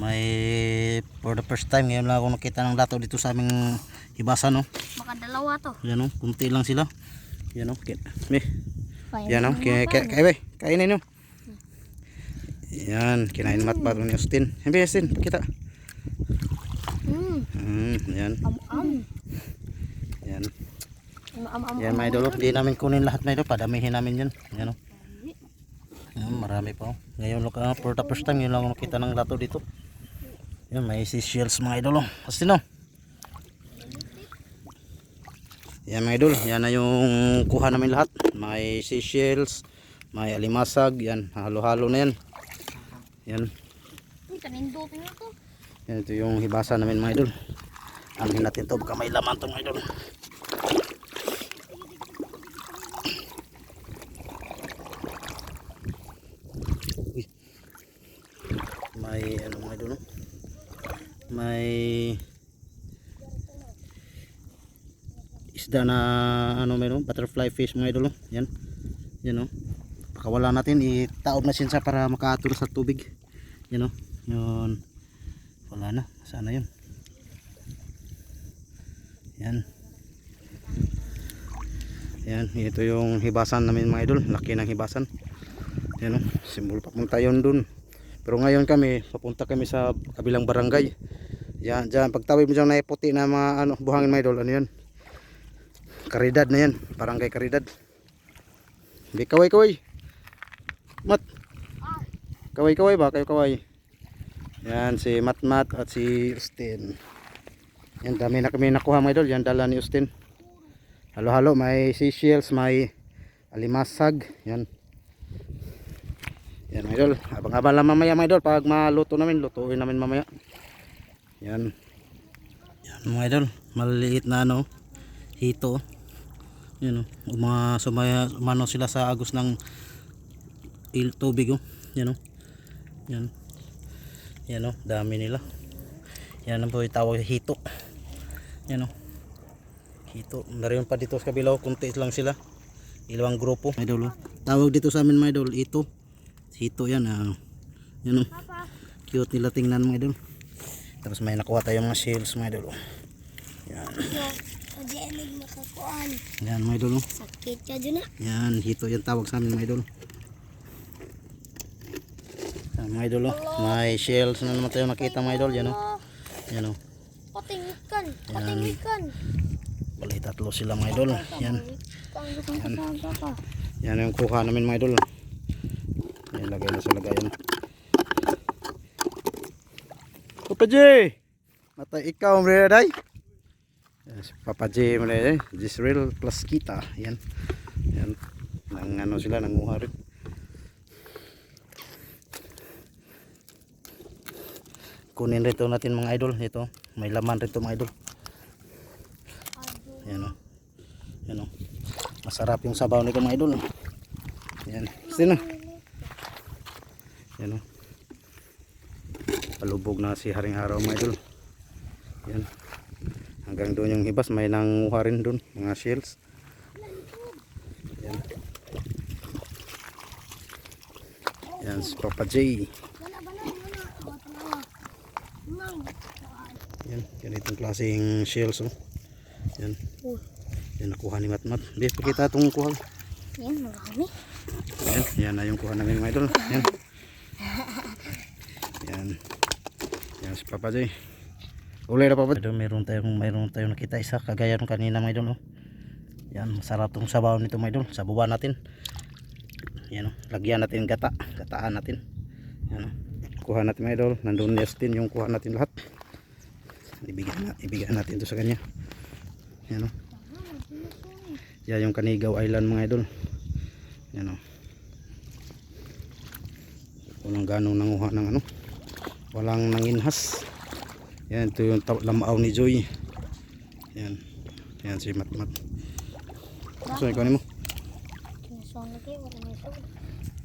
May for the first time ngayon lang ako nakita ng lato dito sa aming hibasan, no. Baka dalawa to. Yan, no, kunti lang sila. Yan, no. Yan, no. Kainin nyo. Yan, kinain matpat ni Austin. Yan, Austin, pakita. Yan. Yan. Yan, mga idol. Hindi namin kunin lahat, mga idol. Padamihin namin yan. Yan, no. Yan, marami pa. Ngayon, for the first time, yun lang ako nakita ng lato dito. Yan, may seashells, mga idol. Austin, no. Yan, mga idol. Yan na yung kuha namin lahat. May seashells, may alimasag. Yan, halo-halo na yan. Yan. Yan, ito yung hibasa namin, mga idol. Amin natin to, baka may laman to, mga idol. Uy. May ano, mga idol, no? May isda na ano, meron butterfly fish, mga idol, no? Yan. Yan, no. Pakawala natin, itaob na siya para makaturo sa tubig. Yan, no. Yun. Wala na. Sana yun. Yan. Yan. Ito yung hibasan namin, mga idol. Laki ng hibasan. Yan, no. Simbol papunta yun dun. Pero ngayon papunta kami sa kabilang barangay. Yan. Dyan. Pagtawid mo dyan na puti na mga ano, buhangin, mga idol. Ano yan? Karidad na yan. Barangay Karidad. Hindi, kaway. Mat. Kaway ba? Kayo kaway. Yan, si Matmat at si Austin. Yan, dami na kami nakuha, mga idol. Yan, dala ni Austin. Halo-halo, may seashells, may alimasag. Yan. Yan, mga idol. Abang-abang lang mamaya, mga idol. Pag maluto namin, lutuin namin mamaya. Yan. Yan, mga idol. Maliliit na ano, hito. Yan, umano sila sa agos ng tubig, oh. Yan, oh. Yan. Yan, oh, dami nila. Yan ang po itawag hito. Yan, oh. Hito. Meron pa dito sa kabila, kunti lang sila. Ilang grupo, mga idol, oh. Tawag dito sa amin, mga idol, ito. Hito yan, yan, oh. Cute nila tingnan, mga idol. Tapos may nakuha tayong mga shells, mga idol, oh. Yan. Yan, mga idol, oh. Sakit ka dyan, yan, hito yan tawag sa amin, mga idol. Yan, mga idol, oh. May shells na naman tayo nakita, mga idol. Yan, oh. Yan, oh. Patingikan. Bali, tatlo sila, mga idol. Yan. Yan yung kuha namin, mga idol. Yan, lagay na sa lagayan. Papa J! Matay ikaw, mga day. Yes, Papa J, mga day. Jisrael plus kita. Yan. Yan. Nang ano sila, nanguha rin. Kunin rito natin, mga idol. Ito, may laman rito, mga idol. Yan, oh. Yan, oh. Masarap yung sabaw nito, mga idol. Yan. Sino? Yan, oh. Palubog na si Haring Araw, mga idol. Yan. Hanggang doon yung hibas, may nanguha rin doon, mga shells. Yan. Yan si Papa J. Yan, ganitong klaseng shells, oh. Yan. Yan nakuha ni Matmat. Bis, pakita itong kuha. Yan, marami. Yan na yung kuha namin, mga idol. Yan. Yan. Yan si Papa J. Uli na, Papa J. Mayroon tayong nakita isa kagaya ng kanina, mga idol, oh. Yan, masarap itong sabaw nito, mga idol. Sabuban natin. Yan, oh. Lagyan natin gataan natin. Yan, oh. Kuha natin, mga idol. Nandun ni Austin yung kuha natin lahat. Ibigyan natin ito sa kanya. Yan, oh. Yan yung Kanigaw Island, mga idol. Yan, oh. Walang ganong nanguha ng ano, walang nanginhas. Yan, ito yung lamaaw ni Joy. Yan. Yan si Matmat. So, ikaw mo.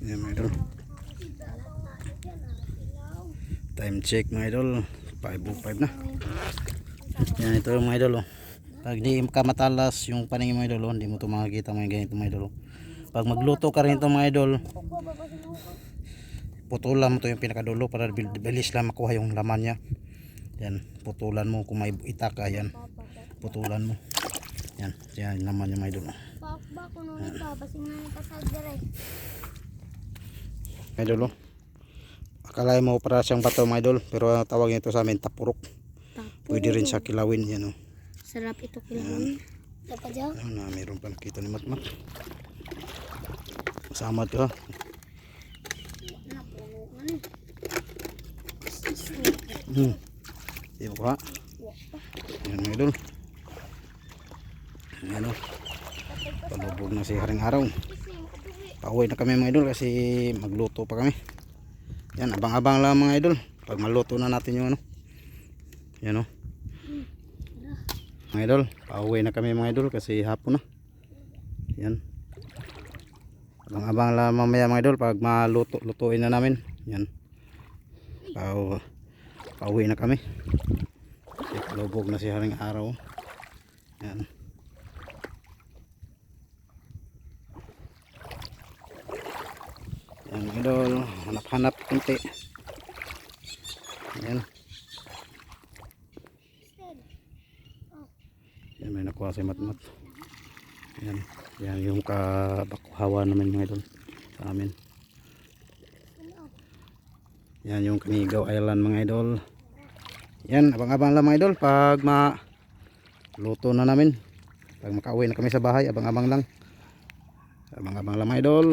Yan, mga idol. Time check, mga idol. 5:05 na. Yan, ito yung mga idol, oh. Pag di ka matalas yung paningin, mga idol, oh, hindi mo ito makikita, mga ganito, mga idol, oh. Pag magluto ka rin ito, mga idol, putulan mo to yung pinakadulo para bilis lang makuha yung laman niya. Yan, putulan mo kung may itak ka, yan. Putulan mo. Yan, yan naman yung may idol. Pakba ko nung ito. Basing na ipasag dire. Mga idol, oh. Akala mo para siyang bato mga idol, pero tawag nito sa amin tapurok. Pwede rin siya kilawin, yan oh. Sarap ito kilawin. Dapat dyan. Ano na, mayroon pa nakita ni Matmat. Masama ito ha. Napuno nga Di ba? Yan mga idol. Yan oh. Palubog na si Haring Araw. Pauwi na kami mga idol kasi magluto pa kami. Yan, abang-abang lang mga idol. Pag maluto na natin yung ano. Yan oh. Mga idol, pauwi na kami mga idol kasi hapon na. Yan. Abang-abang lang mamaya mga idol pag lutuin na namin. Yan. Pauwi na kami. Kasi palubog na si Haring Araw. Yan. Yan mga idol, hanap-hanap kunti. Yan. Yan, may nakuha si Matmat. Yan. Yan yung kabakuhawa naman mga idol sa amin. Yan yung Kanigaw Island mga idol. Yan, abang-abang lang mga idol pag luto na namin. Pag makauwi na kami sa bahay, abang-abang lang. Abang-abang lang mga idol.